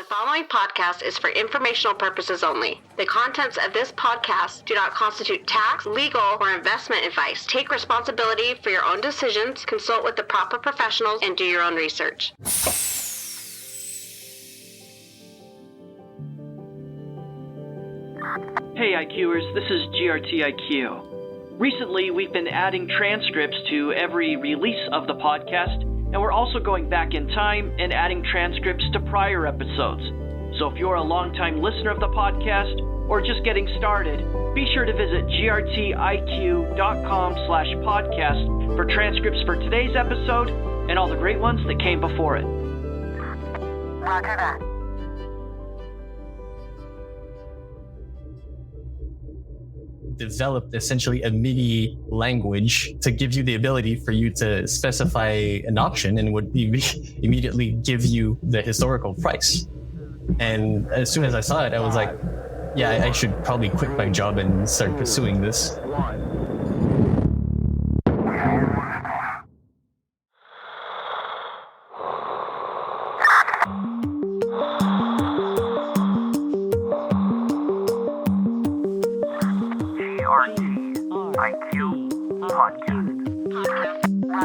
following podcast is for informational purposes only. The contents of this podcast do not constitute tax, legal, or investment advice. Take responsibility for your own decisions, consult with the proper professionals, and do your own research. Hey IQers, this is GRTiQ. Recently, we've been adding transcripts to every release of the podcast, and we're also going back in time and adding transcripts to prior episodes. So if you're a longtime listener of the podcast or just getting started, be sure to visit grtiq.com/podcast for transcripts for today's episode and all the great ones that came before it. Roger that. Developed essentially a mini language to give you the ability for you to specify an option and would immediately give you the historical price. And as soon as I saw it, I was like, yeah, I should probably quit my job and start pursuing this.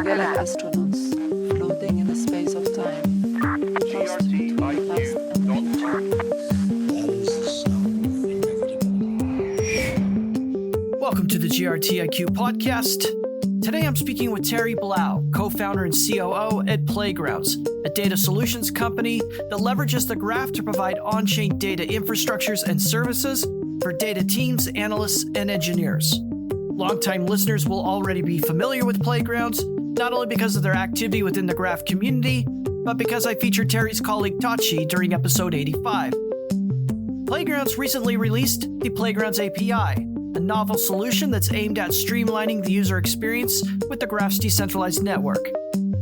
We're like astronauts, floating in the space of time, lost between the past and future. Welcome to the GRTiQ podcast. Today I'm speaking with Thierry Bleau, co-founder and COO at Playgrounds, a data solutions company that leverages the graph to provide on-chain data infrastructures and services for data teams, analysts, and engineers. Longtime listeners will already be familiar with Playgrounds, not only because of their activity within the graph community, but because I featured Terry's colleague Tachi during episode 85. Playgrounds recently released the Playgrounds API, a novel solution that's aimed at streamlining the user experience with the graph's decentralized network.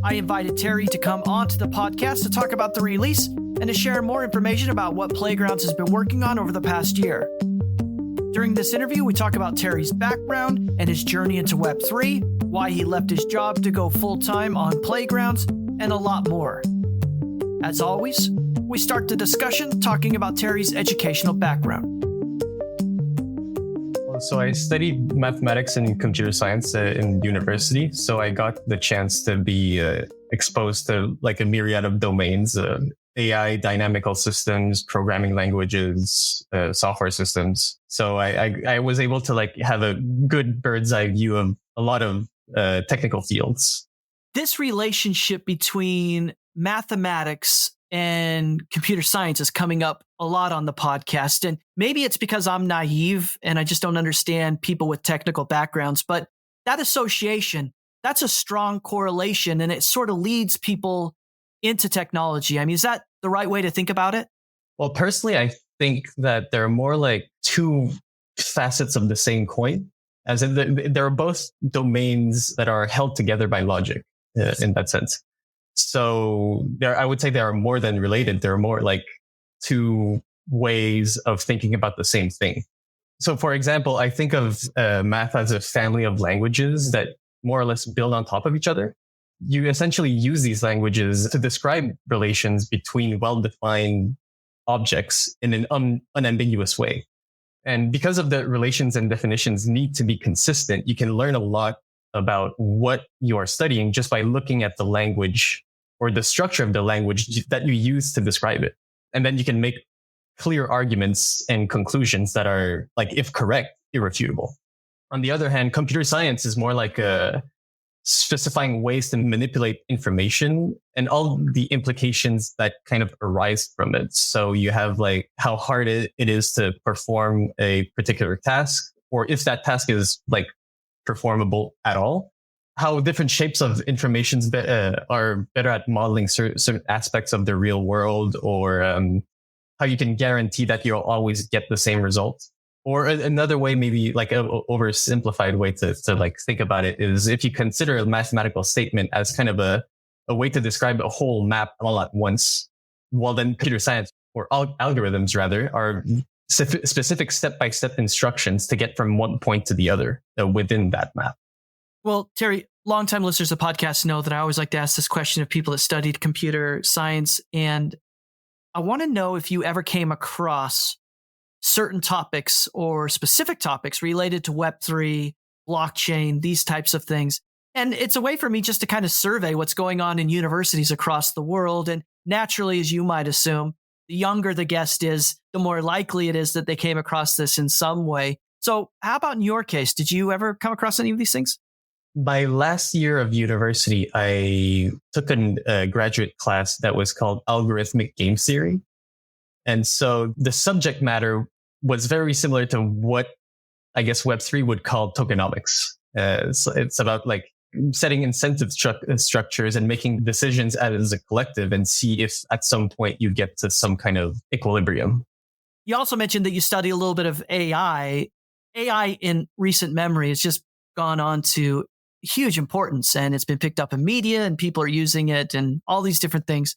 I invited Terry to come onto the podcast to talk about the release and to share more information about what Playgrounds has been working on over the past year. During this interview, we talk about Terry's background and his journey into Web3, why he left his job to go full-time on Playgrounds, and a lot more. As always, we start the discussion talking about Terry's educational background. So I studied mathematics and computer science in university. So I got the chance to be exposed to like a myriad of domains, AI, dynamical systems, programming languages, software systems. So I was able to like have a good bird's eye view of a lot of technical fields. This relationship between mathematics and computer science is coming up a lot on the podcast. And maybe it's because I'm naive and I just don't understand people with technical backgrounds, but that association, that's a strong correlation and it sort of leads people into technology. I mean, is that the right way to think about it? Well, personally, I think that there are more like two facets of the same coin, as in there are both domains that are held together by logic in that sense. So I would say they are more than related. There are more like two ways of thinking about the same thing. So for example, I think of math as a family of languages that more or less build on top of each other. You essentially use these languages to describe relations between well-defined objects in an unambiguous way. And because of the relations and definitions need to be consistent, you can learn a lot about what you are studying just by looking at the language or the structure of the language that you use to describe it. And then you can make clear arguments and conclusions that are, like, if correct, irrefutable. On the other hand, computer science is more like specifying ways to manipulate information and all the implications that kind of arise from it. So you have like how hard it is to perform a particular task, or if that task is like performable at all, how different shapes of information are better at modeling certain aspects of the real world, or how you can guarantee that you'll always get the same result. Or another way, maybe like an oversimplified way to like think about it is if you consider a mathematical statement as kind of a way to describe a whole map all at once, well then computer science or algorithms rather are specific step-by-step instructions to get from one point to the other within that map. Well, Terry, longtime listeners of podcasts know that I always like to ask this question of people that studied computer science. And I want to know if you ever came across certain topics or specific topics related to Web3, blockchain, these types of things. And it's a way for me just to kind of survey what's going on in universities across the world. And naturally, as you might assume, the younger the guest is, the more likely it is that they came across this in some way. So how about in your case? Did you ever come across any of these things? My last year of university, I took a graduate class that was called Algorithmic Game Theory. And so the subject matter was very similar to what I guess Web3 would call tokenomics. So it's about like setting incentive structures and making decisions as a collective and see if at some point you get to some kind of equilibrium. You also mentioned that you study a little bit of AI. AI in recent memory has just gone on to huge importance, and it's been picked up in media and people are using it and all these different things.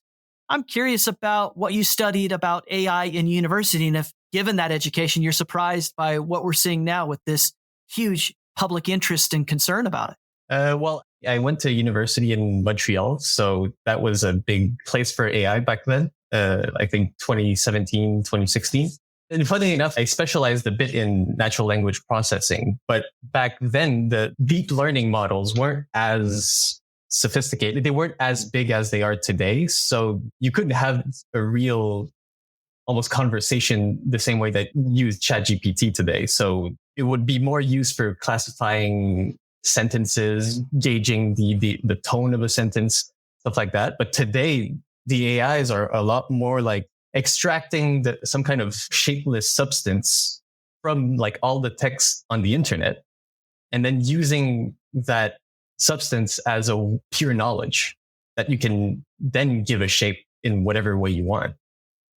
I'm curious about what you studied about AI in university, and if given that education, you're surprised by what we're seeing now with this huge public interest and concern about it. Well, I went to university in Montreal, so that was a big place for AI back then. I think 2017, 2016. And funny enough, I specialized a bit in natural language processing, but back then the deep learning models weren't as sophisticated. They weren't as big as they are today. So you couldn't have a real almost conversation the same way that you use ChatGPT today. So it would be more used for classifying sentences, gauging the tone of a sentence, stuff like that. But today, the AIs are a lot more like extracting some kind of shapeless substance from like all the text on the internet, and then using that substance as a pure knowledge that you can then give a shape in whatever way you want.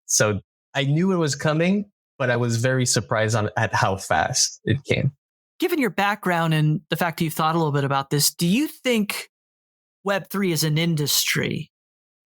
So I knew it was coming, but I was very surprised at how fast it came. Given your background and the fact that you've thought a little bit about this, do you think Web3 as an industry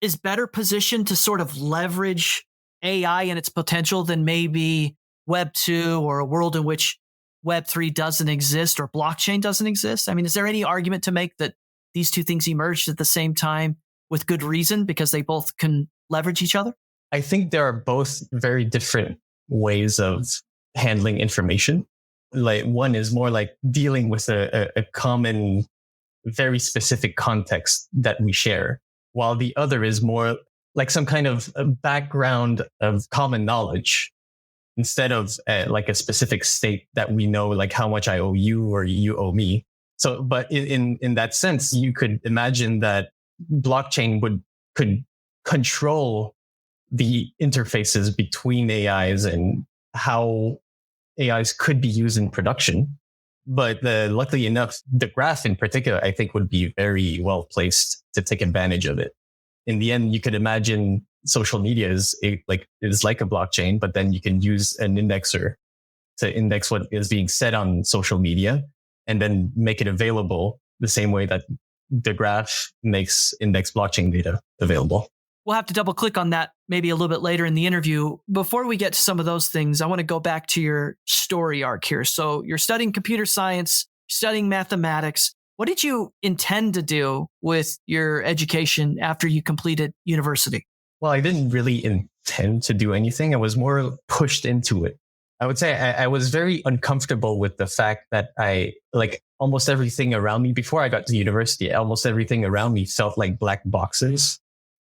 is better positioned to sort of leverage AI and its potential than maybe Web2 or a world in which Web3 doesn't exist or blockchain doesn't exist? I mean, is there any argument to make that these two things emerged at the same time with good reason because they both can leverage each other? I think there are both very different ways of handling information. Like one is more like dealing with a common, very specific context that we share, while the other is more like some kind of a background of common knowledge instead of like a specific state that we know, like how much I owe you or you owe me. So, but in that sense, you could imagine that blockchain could control the interfaces between AIs and how AIs could be used in production. But luckily enough, the graph in particular, I think would be very well placed to take advantage of it. In the end, you could imagine social media is like a blockchain, but then you can use an indexer to index what is being said on social media and then make it available the same way that the graph makes index blockchain data available. We'll have to double click on that maybe a little bit later in the interview. Before we get to some of those things, I want to go back to your story arc here. So you're studying computer science, studying mathematics. What did you intend to do with your education after you completed university? Well, I didn't really intend to do anything. I was more pushed into it. I would say I was very uncomfortable with the fact that almost everything around me before I got to university, almost everything around me felt like black boxes.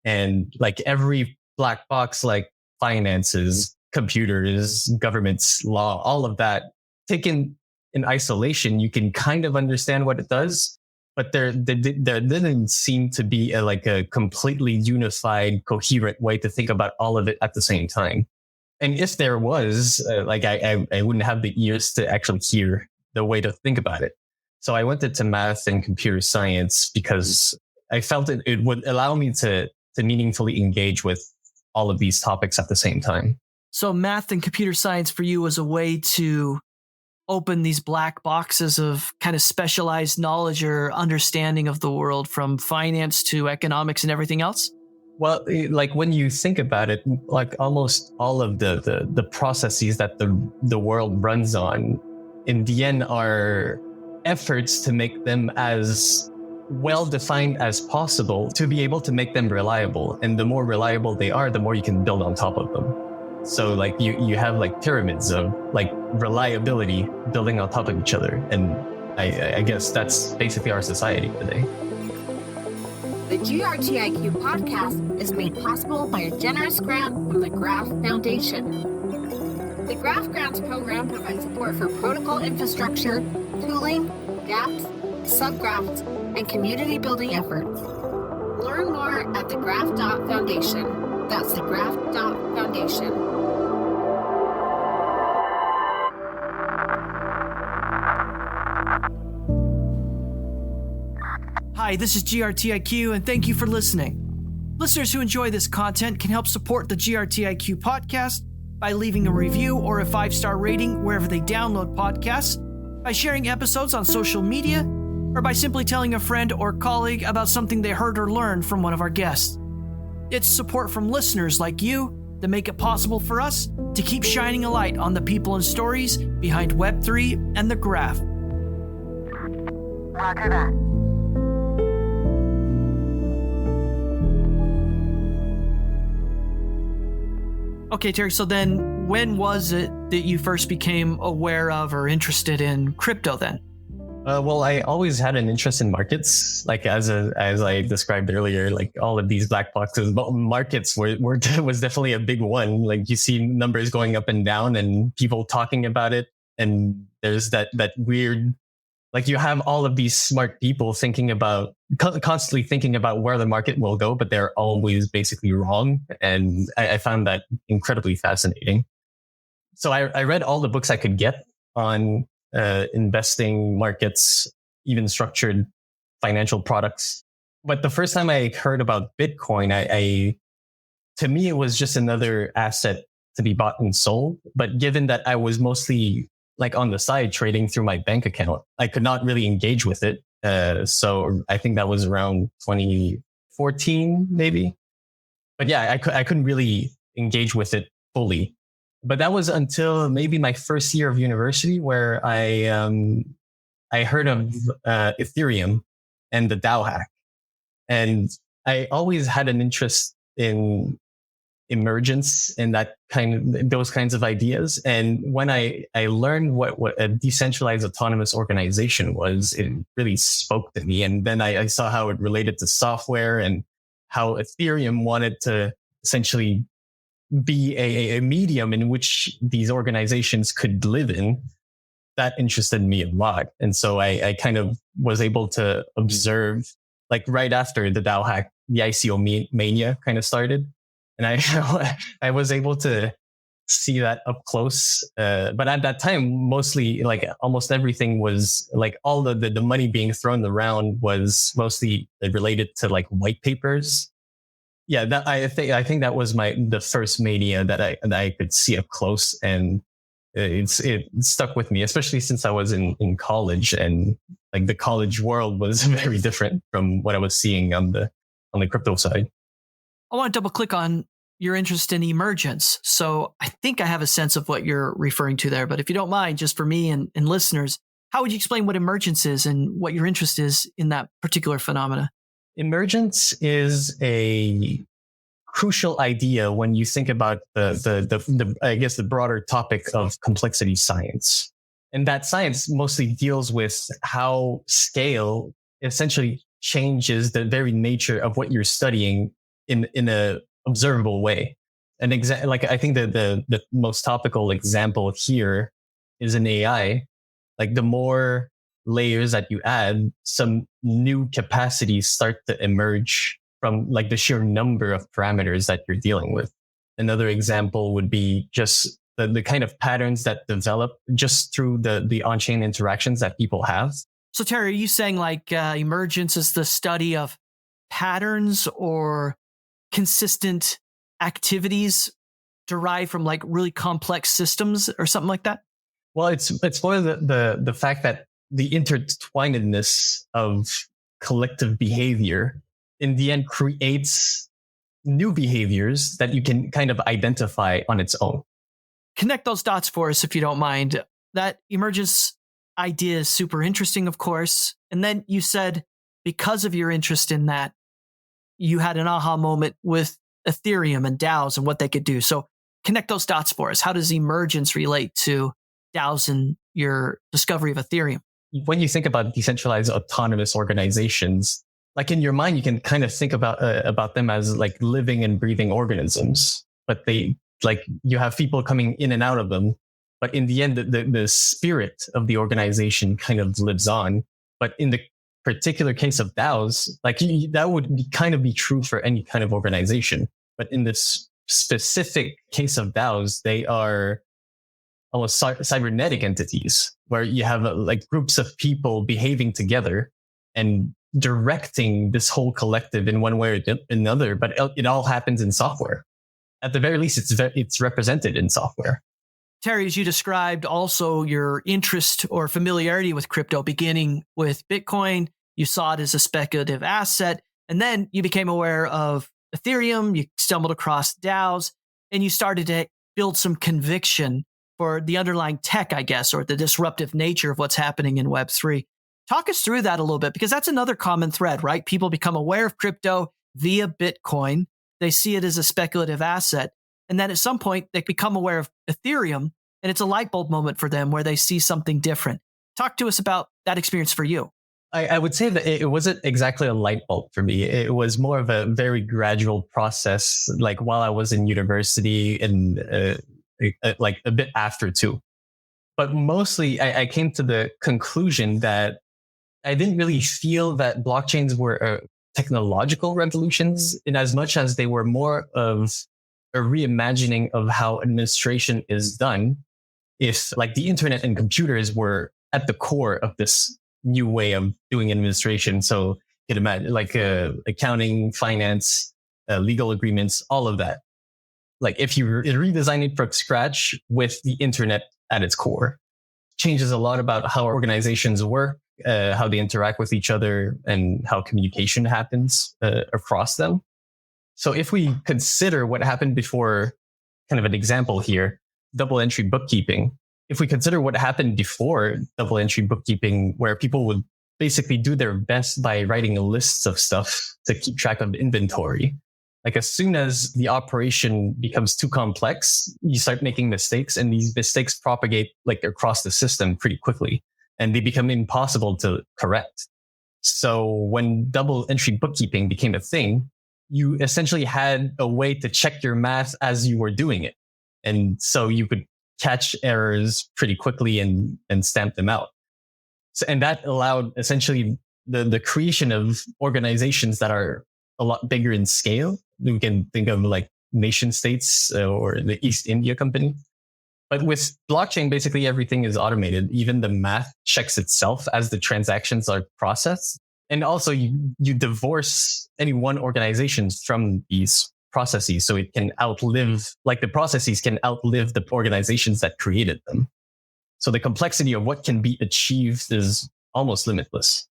And like every black box, like finances, computers, governments, law, all of that, taken in isolation, you can kind of understand what it does. But there didn't seem to be a completely unified, coherent way to think about all of it at the same time. And if there was, I wouldn't have the ears to actually hear the way to think about it. So I went into math and computer science because I felt it would allow me to meaningfully engage with all of these topics at the same time. So math and computer science for you was a way to open these black boxes of kind of specialized knowledge or understanding of the world, from finance to economics and everything else? Well, like when you think about it, like almost all of the processes that the world runs on, in the end, are efforts to make them as well defined as possible to be able to make them reliable. And the more reliable they are, the more you can build on top of them. So like you have like pyramids of like reliability building on top of each other. And I guess that's basically our society today. The GRTiQ podcast is made possible by a generous grant from the Graph Foundation. The Graph Grants program provides support for protocol infrastructure, tooling, dApps, subgraphs, and community building efforts. Learn more at thegraph.foundation. That's thegraph.foundation. Hi, this is GRTiQ, and thank you for listening. Listeners who enjoy this content can help support the GRTiQ podcast by leaving a review or a 5-star rating wherever they download podcasts, by sharing episodes on social media, or by simply telling a friend or colleague about something they heard or learned from one of our guests. It's support from listeners like you that make it possible for us to keep shining a light on the people and stories behind Web3 and the graph. Roger that. Okay, Terry, so then when was it that you first became aware of or interested in crypto then? Well, I always had an interest in markets, like as I described earlier, like all of these black boxes. But markets was definitely a big one. Like you see numbers going up and down, and people talking about it, and there's that weird, like you have all of these smart people constantly thinking about where the market will go, but they're always basically wrong. And I found that incredibly fascinating. So I read all the books I could get on investing, markets, even structured financial products. But the first time I heard about Bitcoin, to me, it was just another asset to be bought and sold. But given that I was mostly like on the side trading through my bank account, I could not really engage with it. So I think that was around 2014, maybe. But yeah, I couldn't really engage with it fully. But that was until maybe my first year of university, where I heard of Ethereum and the DAO hack. And I always had an interest in Emergence and those kinds of ideas. And when I learned what a decentralized autonomous organization was, it really spoke to me. And then I saw how it related to software and how Ethereum wanted to essentially be a medium in which these organizations could live in. That interested me a lot. And so I kind of was able to observe, like right after the DAO hack, the ICO mania kind of started. And I was able to see that up close. But at that time, mostly like almost everything was like all the money being thrown around was mostly related to like white papers. Yeah, that I think that was the first mania that I could see up close, and it stuck with me, especially since I was in college, and like the college world was very different from what I was seeing on the crypto side. I want to double click on your interest in Emergence. So I think I have a sense of what you're referring to there, but if you don't mind, just for me and listeners, how would you explain what Emergence is and what your interest is in that particular phenomena? Emergence is a crucial idea when you think about the I guess the broader topic of complexity science. And that science mostly deals with how scale essentially changes the very nature of what you're studying in a observable way. An like I think the most topical example here is in AI. Like the more layers that you add, some new capacities start to emerge from like the sheer number of parameters that you're dealing with. Another example would be just the kind of patterns that develop just through the on-chain interactions that people have. So Terry, are you saying like Emergence is the study of patterns or consistent activities derived from like really complex systems or something like that? Well, it's more the fact that the intertwinedness of collective behavior in the end creates new behaviors that you can kind of identify on its own. Connect those dots for us, if you don't mind. That Emergence idea is super interesting, of course. And then you said because of your interest in that, you had an aha moment with Ethereum and DAOs and what they could do. So connect those dots for us. How does Emergence relate to DAOs and your discovery of Ethereum? When you think about decentralized autonomous organizations, like in your mind, you can kind of think about them as like living and breathing organisms, but they like you have people coming in and out of them. But in the end, the spirit of the organization kind of lives on. But in the particular case of DAOs, like that would kind of be true for any kind of organization. But in this specific case of DAOs, they are almost cybernetic entities where you have like groups of people behaving together and directing this whole collective in one way or another. But it all happens in software. At the very least, it's represented in software. Terry, as you described also your interest or familiarity with crypto, beginning with Bitcoin, you saw it as a speculative asset, and then you became aware of Ethereum, you stumbled across DAOs, and you started to build some conviction for the underlying tech, I guess, or the disruptive nature of what's happening in Web3. Talk us through that a little bit, because that's another common thread, right? People become aware of crypto via Bitcoin. They see it as a speculative asset. And then at some point, they become aware of Ethereum, and it's a light bulb moment for them where they see something different. Talk to us about that experience for you. I would say that it wasn't exactly a light bulb for me. It was more of a very gradual process, like while I was in university and like a bit after too. But mostly I came to the conclusion that I didn't really feel that blockchains were technological revolutions in as much as they were more of a reimagining of how administration is done. If like the internet and computers were at the core of this new way of doing administration. So you could imagine like accounting, finance, legal agreements, all of that. Like if you redesign it from scratch with the internet at its core, changes a lot about how organizations work, how they interact with each other, and how communication happens across them. So if we consider what happened before, kind of an example here, double entry bookkeeping. If we consider what happened before double entry bookkeeping, where people would basically do their best by writing lists of stuff to keep track of inventory. Like as soon as the operation becomes too complex, you start making mistakes, and these mistakes propagate like across the system pretty quickly, and they become impossible to correct. So when double entry bookkeeping became a thing, you essentially had a way to check your math as you were doing it. And so you could catch errors pretty quickly and stamp them out. So, and that allowed essentially the creation of organizations that are a lot bigger in scale. We can think of like nation states or the East India Company. But with blockchain, basically everything is automated. Even the math checks itself as the transactions are processed. And also you divorce any one organization from these processes, so it can outlive, like the processes can outlive the organizations that created them. So the complexity of what can be achieved is almost limitless.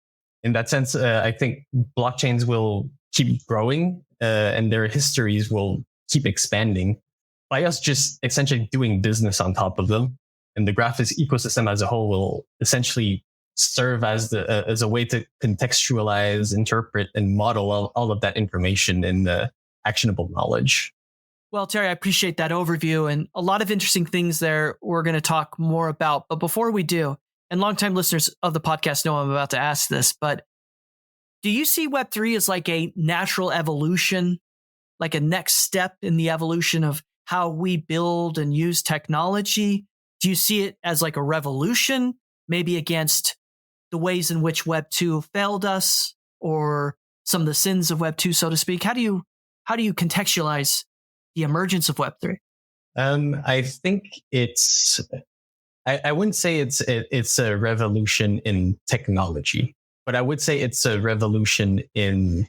In that sense, I think blockchains will keep growing and their histories will keep expanding by us just essentially doing business on top of them. And the graphics ecosystem as a whole will essentially serve as a way to contextualize, interpret, and model all of that information in the actionable knowledge. Well, Terry, I appreciate that overview, and a lot of interesting things there we're going to talk more about. But before we do, and longtime listeners of the podcast know I'm about to ask this, but do you see Web3 as like a natural evolution, like a next step in the evolution of how we build and use technology? Do you see it as like a revolution, maybe against the ways in which Web 2 failed us, or some of the sins of Web 2, so to speak? How do you contextualize the emergence of Web 3? I think I wouldn't say it's a revolution in technology, but I would say it's a revolution in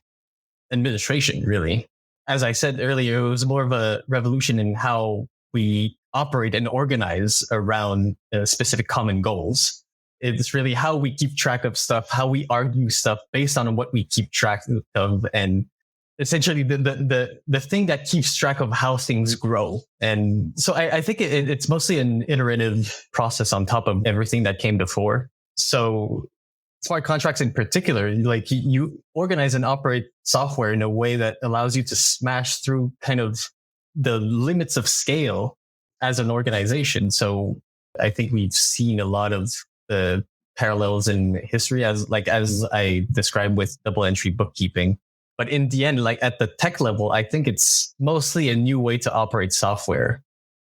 administration, really. As I said earlier, it was more of a revolution in how we operate and organize around specific common goals. It's really how we keep track of stuff, how we argue stuff based on what we keep track of, and essentially the thing that keeps track of how things grow. And so I think it's mostly an iterative process on top of everything that came before. So smart contracts in particular, like you organize and operate software in a way that allows you to smash through kind of the limits of scale as an organization. So I think we've seen a lot of the parallels in history as I described with double entry bookkeeping. But in the end, like at the tech level, I think it's mostly a new way to operate software.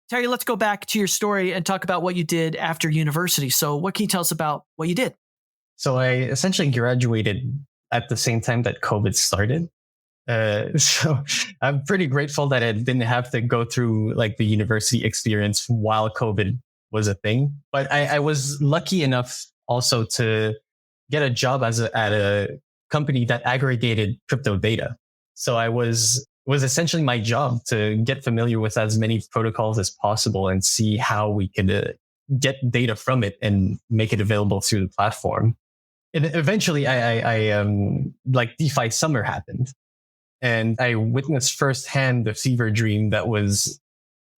Terry, let's go back to your story and talk about what you did after university. So what can you tell us about what you did? So I essentially graduated at the same time that COVID started. So I'm pretty grateful that I didn't have to go through like the university experience while COVID was a thing. But I was lucky enough also to get a job at a company that aggregated crypto data. So it was essentially my job to get familiar with as many protocols as possible and see how we could get data from it and make it available through the platform. And eventually I like DeFi summer happened and I witnessed firsthand the fever dream that was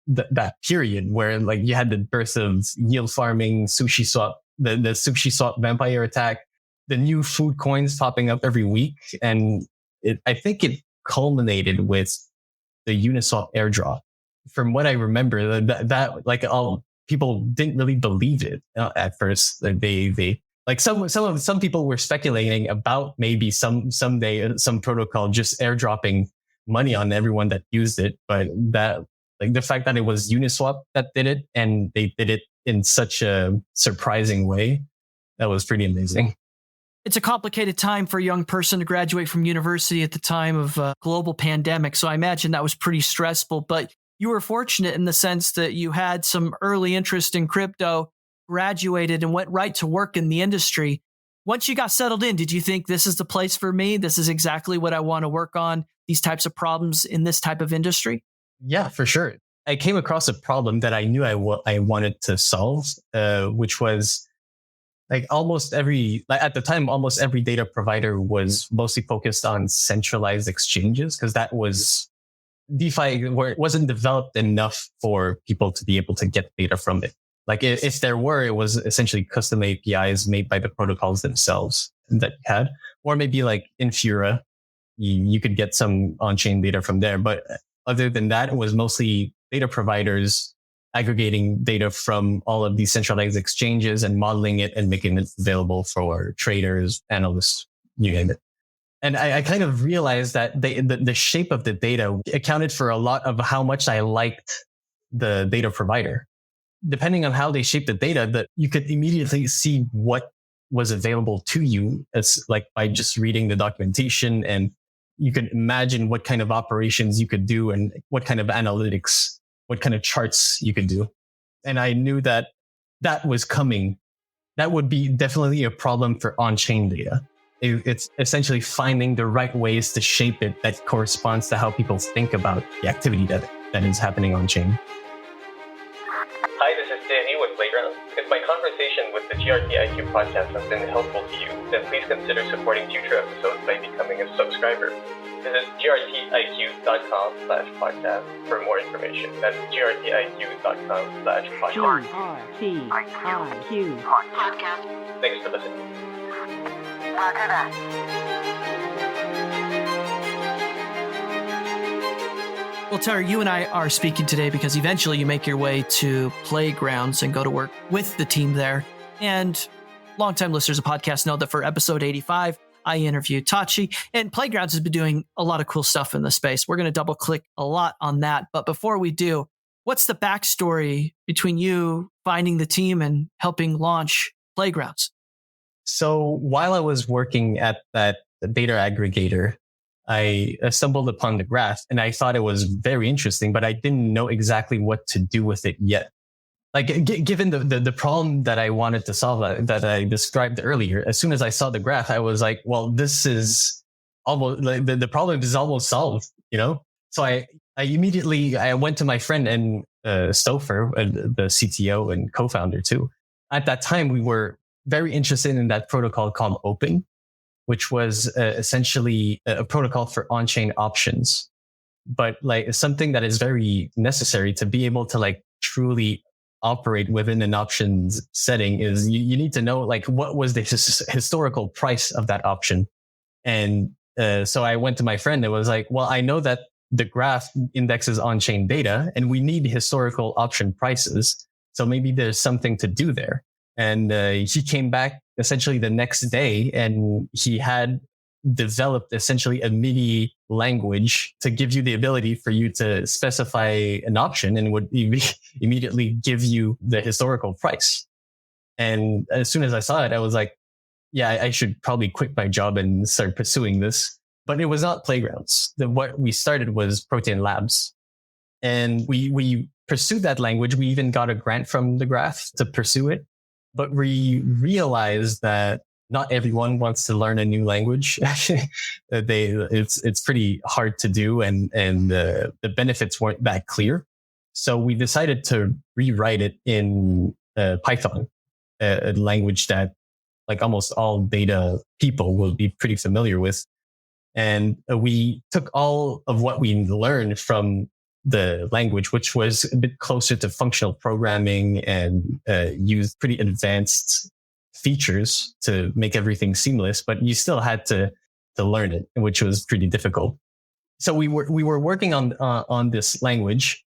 that period where like you had the birth of yield farming, sushi swap, the sushi swap vampire attack, the new food coins popping up every week. And I think it culminated with the Uniswap airdrop. From what I remember, that like all people didn't really believe it at first. They like some people were speculating about maybe someday some protocol just airdropping money on everyone that used it, but that like the fact that it was Uniswap that did it and they did it in such a surprising way, that was pretty amazing. It's a complicated time for a young person to graduate from university at the time of a global pandemic. So I imagine that was pretty stressful, but you were fortunate in the sense that you had some early interest in crypto, graduated and went right to work in the industry. Once you got settled in, did you think this is the place for me? This is exactly what I want to work on, these types of problems in this type of industry? Yeah, for sure. I came across a problem that I knew I wanted to solve, which was like at the time, almost every data provider was mostly focused on centralized exchanges because that was DeFi where it wasn't developed enough for people to be able to get data from it. Like if there were, it was essentially custom APIs made by the protocols themselves that you had, or maybe like in Fura, you could get some on-chain data from there. But other than that, it was mostly data providers aggregating data from all of these centralized exchanges and modeling it and making it available for traders, analysts, you name it. And I kind of realized that the shape of the data accounted for a lot of how much I liked the data provider. Depending on how they shaped the data, that you could immediately see what was available to you as like by just reading the documentation, and you could imagine what kind of operations you could do and what kind of analytics, what kind of charts you could do. And I knew that was coming. That would be definitely a problem for on-chain data. It's essentially finding the right ways to shape it that corresponds to how people think about the activity that is happening on-chain. Hi, this is Thierry with Playgrounds. If my conversation with the GRTiQ podcast has been helpful to you, then please consider supporting future episodes by becoming a subscriber. Visit grtiq.com/podcast for more information. That's grtiq.com/podcast. GRTiQ podcast. Thanks for listening. Roger that. Well, Terry, you and I are speaking today because eventually you make your way to Playgrounds and go to work with the team there. And longtime listeners of podcasts know that for episode 85, I interviewed Tachi, and Playgrounds has been doing a lot of cool stuff in the space. We're going to double click a lot on that. But before we do, what's the backstory between you finding the team and helping launch Playgrounds? So while I was working at that data aggregator, I stumbled upon the graph and I thought it was very interesting, but I didn't know exactly what to do with it yet. Like given the problem that I wanted to solve that I described earlier, as soon as I saw the graph, I was like, well, this is almost like the problem is almost solved, you know? So I immediately went to my friend and Stouffer, the CTO and co-founder too. At that time, we were very interested in that protocol called Open, which was essentially a protocol for on-chain options, but like something that is very necessary to be able to like truly operate within an options setting is you need to know like what was the historical price of that option. And so I went to my friend and was like, well, I know that the graph indexes on-chain data and we need historical option prices. So maybe there's something to do there. And he came back essentially the next day and he had developed essentially a MIDI language to give you the ability for you to specify an option and would immediately give you the historical price. And as soon as I saw it, I was like, yeah, I should probably quit my job and start pursuing this. But it was not Playgrounds. What we started was Protein Labs. And we pursued that language. We even got a grant from the Graph to pursue it. But we realized that not everyone wants to learn a new language. It's pretty hard to do, and the benefits weren't that clear. So we decided to rewrite it in Python, a language that like almost all data people will be pretty familiar with. And we took all of what we learned from the language, which was a bit closer to functional programming and used pretty advanced features to make everything seamless, but you still had to learn it, which was pretty difficult. So we were working on this language,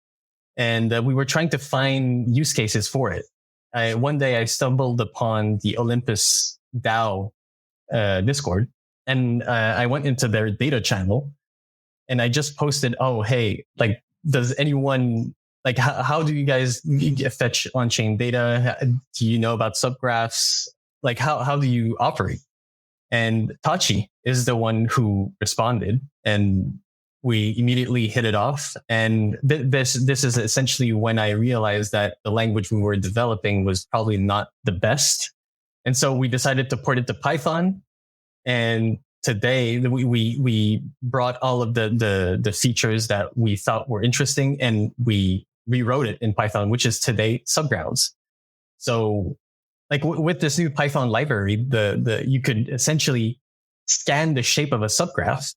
and we were trying to find use cases for it. One day I stumbled upon the Olympus DAO Discord, and I went into their data channel, and I just posted, "Oh, hey, like, does anyone like how do you guys fetch on-chain data? Do you know about subgraphs? Like, how do you operate?" And Tachi is the one who responded, and we immediately hit it off. And this is essentially when I realized that the language we were developing was probably not the best. And so we decided to port it to Python. And today we brought all of the features that we thought were interesting, and we rewrote it in Python, which is today Subgrounds. So like with this new Python library, you could essentially scan the shape of a subgraph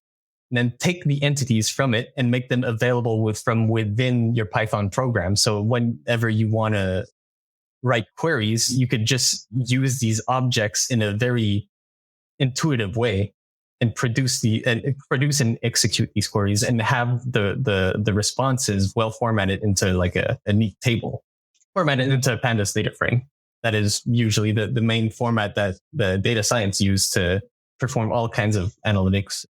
and then take the entities from it and make them available from within your Python program. So whenever you want to write queries, you could just use these objects in a very intuitive way and produce and execute these queries and have the responses well formatted into like a neat table, formatted into a pandas data frame. That is usually the main format that the data science use to perform all kinds of analytics.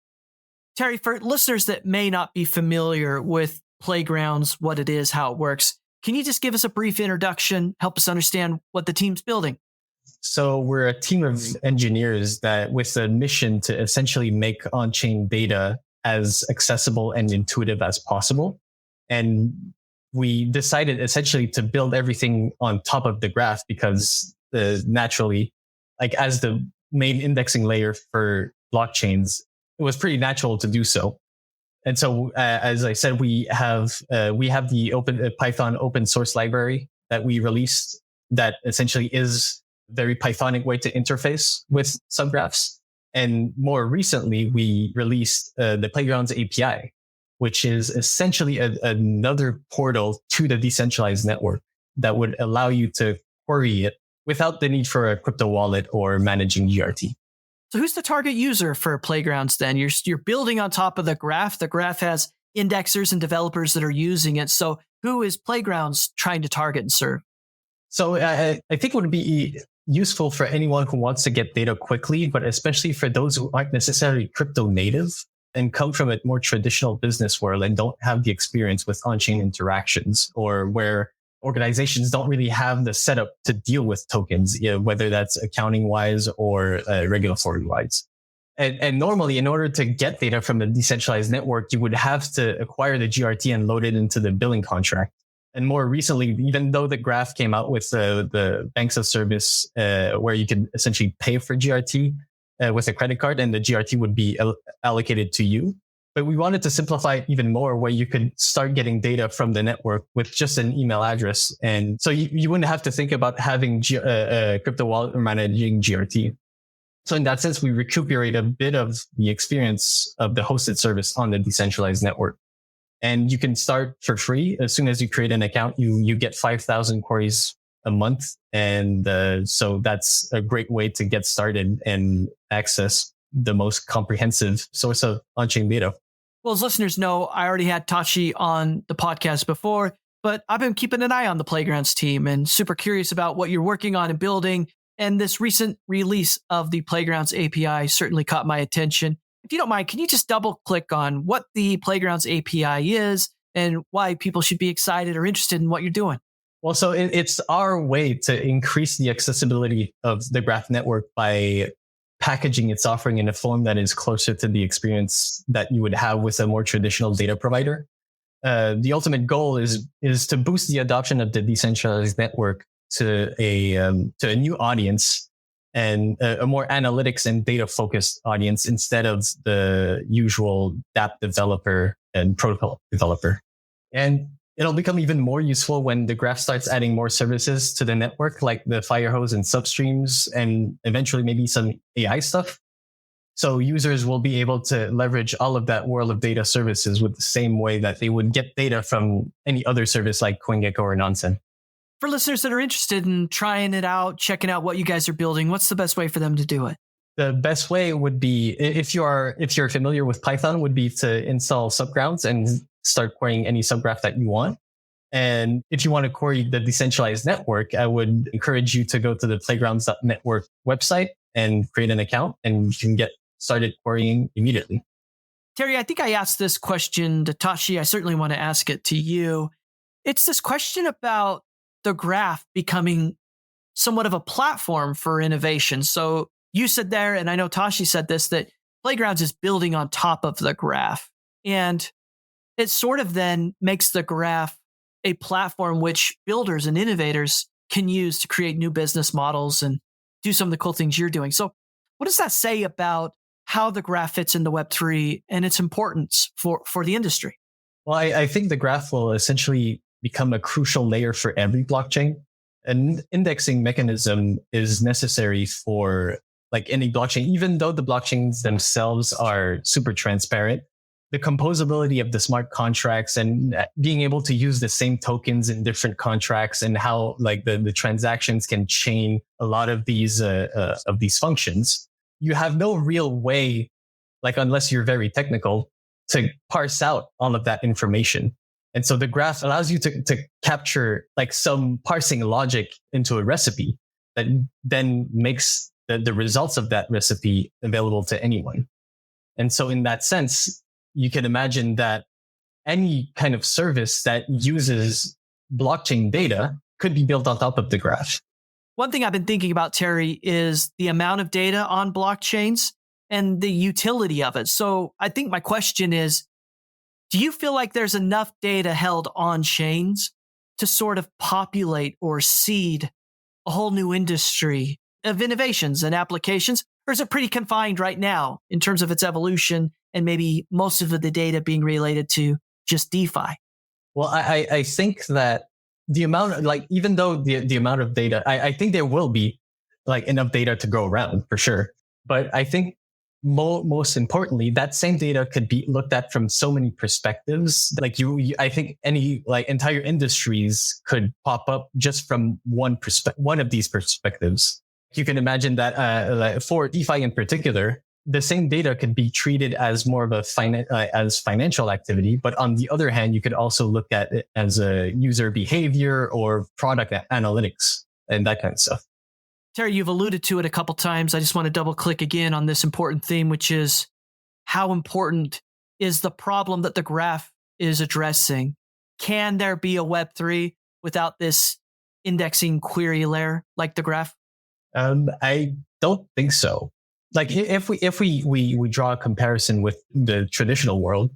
Terry, for listeners that may not be familiar with Playgrounds, what it is, how it works, can you just give us a brief introduction, help us understand what the team's building? So we're a team of engineers that with a mission to essentially make on-chain data as accessible and intuitive as possible. And we decided essentially to build everything on top of the graph because naturally, like as the main indexing layer for blockchains, it was pretty natural to do so. And so, as I said, we have the open Python open source library that we released that essentially is a very Pythonic way to interface with subgraphs. And more recently, we released the Playgrounds API, which is essentially another portal to the decentralized network that would allow you to query it without the need for a crypto wallet or managing GRT. So who's the target user for Playgrounds then? You're building on top of the graph. The graph has indexers and developers that are using it. So who is Playgrounds trying to target and serve? So I think it would be useful for anyone who wants to get data quickly, but especially for those who aren't necessarily crypto native and come from a more traditional business world and don't have the experience with on-chain interactions, or where organizations don't really have the setup to deal with tokens, whether that's accounting wise or regulatory wise. And normally, in order to get data from a decentralized network, you would have to acquire the GRT and load it into the billing contract. And more recently, even though the graph came out with the banks of service, where you could essentially pay for GRT with a credit card and the GRT would be allocated to you. But we wanted to simplify it even more, where you could start getting data from the network with just an email address. And so you wouldn't have to think about having a crypto wallet or managing GRT. So in that sense, we recuperate a bit of the experience of the hosted service on the decentralized network. And you can start for free. As soon as you create an account, you get 5,000 queries a month. And so that's a great way to get started and access the most comprehensive source of on-chain data. Well, as listeners know, I already had Tachi on the podcast before, but I've been keeping an eye on the Playgrounds team and super curious about what you're working on and building. And this recent release of the Playgrounds API certainly caught my attention. If you don't mind, can you just double click on what the Playgrounds API is and why people should be excited or interested in what you're doing? Well, so it's our way to increase the accessibility of the Graph network by packaging its offering in a form that is closer to the experience that you would have with a more traditional data provider. The ultimate goal is to boost the adoption of the decentralized network to a new audience and a more analytics and data focused audience instead of the usual dApp developer and protocol developer. And it'll become even more useful when the Graph starts adding more services to the network, like the Firehose and substreams, and eventually maybe some AI stuff. So users will be able to leverage all of that world of data services with the same way that they would get data from any other service like CoinGecko or Nonsen. For listeners that are interested in trying it out, checking out what you guys are building, what's the best way for them to do it? The best way would be, if you're familiar with Python, would be to install subgrounds and start querying any subgraph that you want. And if you want to query the decentralized network, I would encourage you to go to the playgrounds.network website and create an account, and you can get started querying immediately. Terry, I think I asked this question to Tachi. I certainly want to ask it to you. It's this question about the graph becoming somewhat of a platform for innovation. So you said there, and I know Tachi said this, that Playgrounds is building on top of the graph. And it sort of then makes the graph a platform which builders and innovators can use to create new business models and do some of the cool things you're doing. So what does that say about how the graph fits into Web3 and its importance for the industry? Well, I think the graph will essentially become a crucial layer for every blockchain. An indexing mechanism is necessary for like any blockchain, even though the blockchains themselves are super transparent. The composability of the smart contracts and being able to use the same tokens in different contracts and how like the transactions can chain a lot of these functions. You have no real way, like unless you're very technical, to parse out all of that information. And so the graph allows you to capture like some parsing logic into a recipe that then makes the results of that recipe available to anyone. And so in that sense, you can imagine that any kind of service that uses blockchain data could be built on top of the graph. One thing I've been thinking about, Terry, is the amount of data on blockchains and the utility of it. So I think my question is, do you feel like there's enough data held on chains to sort of populate or seed a whole new industry of innovations and applications? Or is it pretty confined right now in terms of its evolution and maybe most of the data being related to just DeFi? Well, I think that the amount, like, even though the amount of data, I think there will be like enough data to go around for sure. But I think most importantly, that same data could be looked at from so many perspectives. Like I think any like entire industries could pop up just from one of these perspectives. You can imagine that like for DeFi in particular, the same data could be treated as more of a as financial activity. But on the other hand, you could also look at it as a user behavior or product analytics and that kind of stuff. Terry, you've alluded to it a couple times. I just want to double click again on this important theme, which is how important is the problem that the graph is addressing? Can there be a Web3 without this indexing query layer like the graph? I don't think so. Like if we draw a comparison with the traditional world,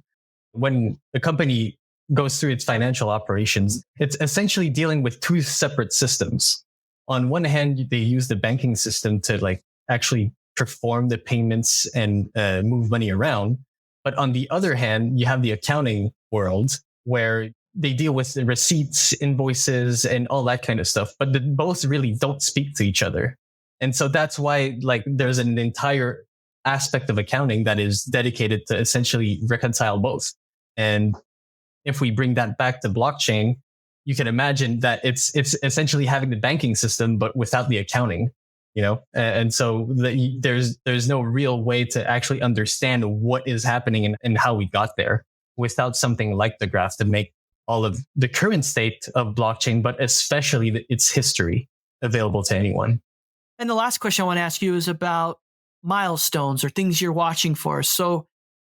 when a company goes through its financial operations, it's essentially dealing with two separate systems. On one hand, they use the banking system to like actually perform the payments and move money around. But on the other hand, you have the accounting world where they deal with the receipts, invoices, and all that kind of stuff. But both really don't speak to each other. And so that's why like there's an entire aspect of accounting that is dedicated to essentially reconcile both. And if we bring that back to blockchain, you can imagine that it's essentially having the banking system, but without the accounting, and so there's no real way to actually understand what is happening and how we got there without something like the graph to make all of the current state of blockchain, but especially its history available to anyone. And the last question I want to ask you is about milestones or things you're watching for. So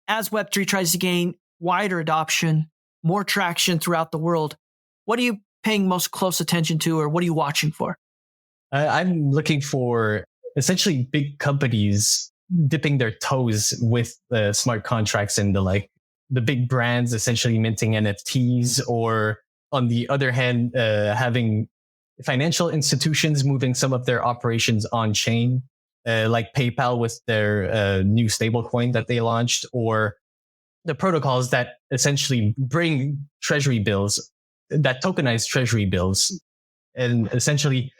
as Web3 tries to gain wider adoption, more traction throughout the world, what are you paying most close attention to, or what are you watching for? I'm looking for essentially big companies dipping their toes with smart contracts and the big brands essentially minting NFTs, or on the other hand, having financial institutions moving some of their operations on chain, like PayPal with their new stablecoin that they launched, or the protocols that essentially bring treasury bills, that tokenize treasury bills, and essentially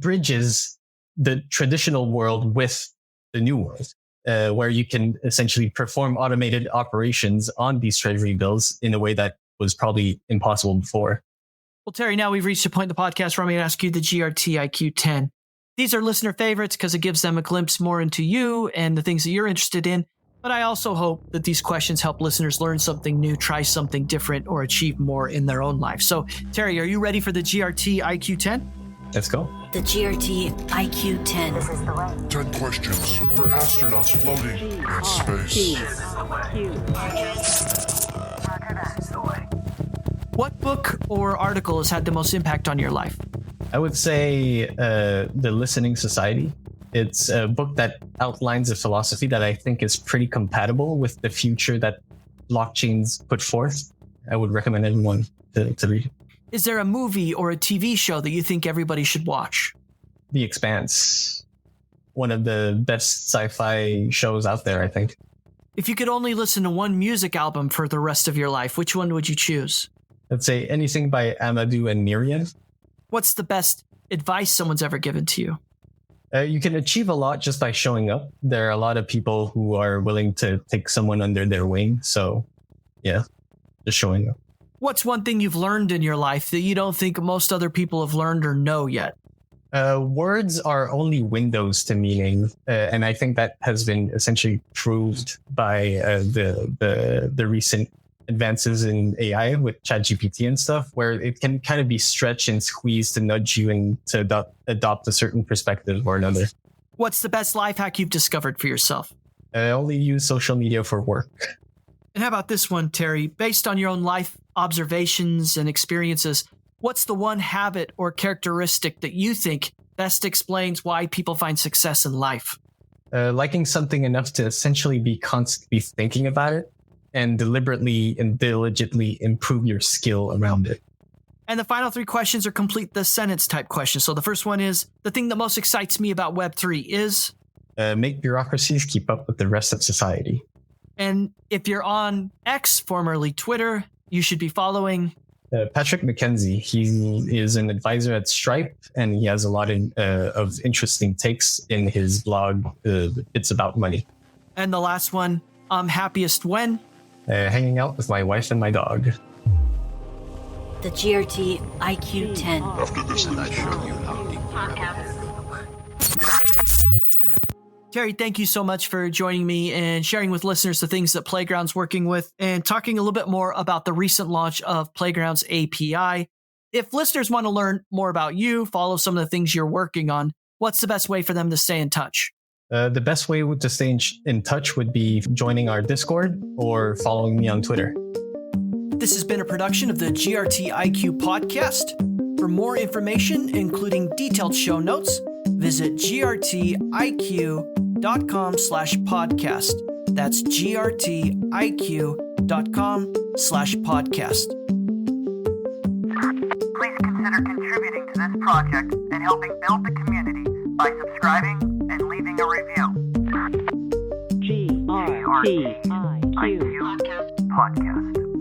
bridges the traditional world with the new world, where you can essentially perform automated operations on these treasury bills in a way that was probably impossible before. Well, Terry, now we've reached a point in the podcast where I'm going to ask you the GRTiQ 10. These are listener favorites because it gives them a glimpse more into you and the things that you're interested in. But I also hope that these questions help listeners learn something new, try something different, or achieve more in their own life. So, Terry, are you ready for the GRTiQ 10? Let's go. The GRTiQ 10. This is the way. 10 questions for astronauts floating in space. What book or article has had the most impact on your life? I would say The Listening Society. It's a book that outlines a philosophy that I think is pretty compatible with the future that blockchains put forth. I would recommend anyone to read. Is there a movie or a TV show that you think everybody should watch? The Expanse. One of the best sci-fi shows out there, I think. If you could only listen to one music album for the rest of your life, which one would you choose? I'd say anything by Amadou and Miriam. What's the best advice someone's ever given to you? You can achieve a lot just by showing up. There are a lot of people who are willing to take someone under their wing. So, yeah, just showing up. What's one thing you've learned in your life that you don't think most other people have learned or know yet? Words are only windows to meaning. And I think that has been essentially proved by the recent advances in AI with ChatGPT and stuff, where it can kind of be stretched and squeezed to nudge you and to adopt a certain perspective or another. What's the best life hack you've discovered for yourself? I only use social media for work. And how about this one, Terry? Based on your own life observations and experiences, what's the one habit or characteristic that you think best explains why people find success in life? Liking something enough to essentially be constantly thinking about it and deliberately and diligently improve your skill around it. And the final three questions are complete the sentence type questions. So the first one is, the thing that most excites me about Web3 is? Make bureaucracies keep up with the rest of society. And if you're on X, formerly Twitter, you should be following? Patrick McKenzie. He is an advisor at Stripe, and he has a lot of interesting takes in his blog. It's about money. And the last one, I'm happiest when? Hanging out with my wife and my dog. The GRTiQ 10. After this, I show you how deep Terry, thank you so much for joining me and sharing with listeners the things that Playground's working with and talking a little bit more about the recent launch of Playground's API. If listeners want to learn more about you, follow some of the things you're working on, what's the best way for them to stay in touch? The best way to stay in touch would be joining our Discord or following me on Twitter. This has been a production of the GRTiQ podcast. For more information, including detailed show notes, visit grtiq.com/podcast. That's grtiq.com/podcast. Please consider contributing to this project and helping build the community by subscribing and leaving a review. GRTiQ Podcast.